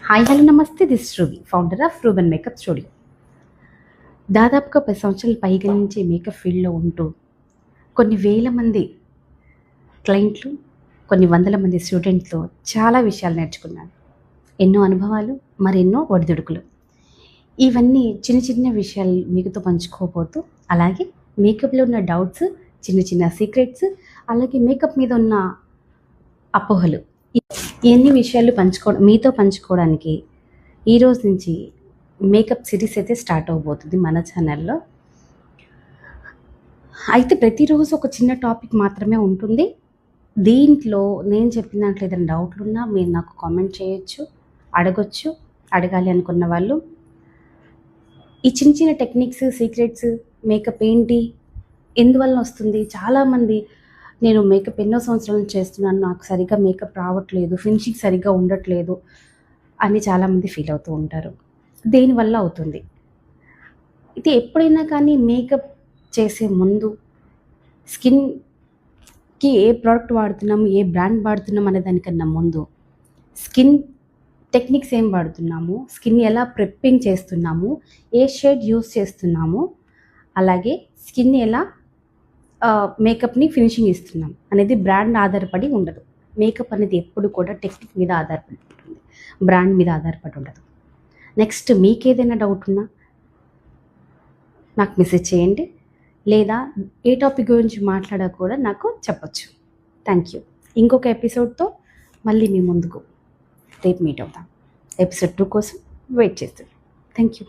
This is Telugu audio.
హాయ్ హలో నమస్తే, this Ruby, founder of Ruban makeup studio. దాదాపుగా 10 సంవత్సరాల పైగా నుంచి మేకప్ ఫీల్డ్లో ఉంటూ కొన్ని వేల మంది క్లయింట్లు, కొన్ని వందల మంది స్టూడెంట్స్తో చాలా విషయాలు నేర్చుకున్నాను. ఎన్నో అనుభవాలు, మరెన్నో ఒడిదుడుకులు. ఇవన్నీ చిన్న చిన్న విషయాలు మీతో పంచుకోబోతూ, అలాగే మేకప్లో ఉన్న డౌట్స్, చిన్న చిన్న సీక్రెట్స్, అలాగే మేకప్ మీద ఉన్న అపోహలు, ఎన్ని విషయాలు మీతో పంచుకోవడానికి ఈరోజు నుంచి మేకప్ సిరీస్ అయితే స్టార్ట్ అవబోతుంది మన ఛానల్లో. అయితే ప్రతిరోజు ఒక చిన్న టాపిక్ మాత్రమే ఉంటుంది. దీంట్లో నేను చెప్పిన దాంట్లో ఏదైనా డౌట్లు ఉన్నా మీరు నాకు కామెంట్ చేయొచ్చు, అడగొచ్చు. అడగాలి అనుకున్న వాళ్ళు ఈ చిన్న చిన్న టెక్నిక్స్, సీక్రెట్స్, మేకప్ ఏంటి, ఎందువల్ల వస్తుంది, చాలామంది నేను మేకప్ ఎన్నో సంవత్సరాల నుంచి చేస్తున్నాను, నాకు సరిగ్గా మేకప్ రావట్లేదు, ఫినిషింగ్ సరిగ్గా ఉండట్లేదు అని చాలామంది ఫీల్ అవుతూ ఉంటారు. దేనివల్ల అవుతుంది? అయితే ఎప్పుడైనా కానీ మేకప్ చేసే ముందు స్కిన్కి ఏ ప్రోడక్ట్ వాడుతున్నాము, ఏ బ్రాండ్ వాడుతున్నాం అనే దానికన్నా ముందు స్కిన్ టెక్నిక్స్ ఏం వాడుతున్నాము, స్కిన్ ఎలా ప్రెప్పింగ్ చేస్తున్నాము, ఏ షేడ్ యూస్ చేస్తున్నాము, అలాగే స్కిన్ ఎలా మేకప్ని ఫినిషింగ్ ఇస్తున్నాం అనేది బ్రాండ్ ఆధారపడి ఉండదు. మేకప్ అనేది ఎప్పుడు కూడా టెక్నిక్ మీద ఆధారపడి ఉంటుంది, బ్రాండ్ మీద ఆధారపడి ఉండదు. నెక్స్ట్ మీకు ఏదైనా డౌట్ ఉన్నా నాకు మెసేజ్ చేయండి, లేదా ఏ టాపిక్ గురించి మాట్లాడా కూడా నాకు చెప్పచ్చు. Thank you. ఇంకొక ఎపిసోడ్తో మళ్ళీ మీ ముందుకు రేపు మీట్ అవుతాం. ఎపిసోడ్ 2 కోసం వెయిట్ చేస్తాను. Thank you.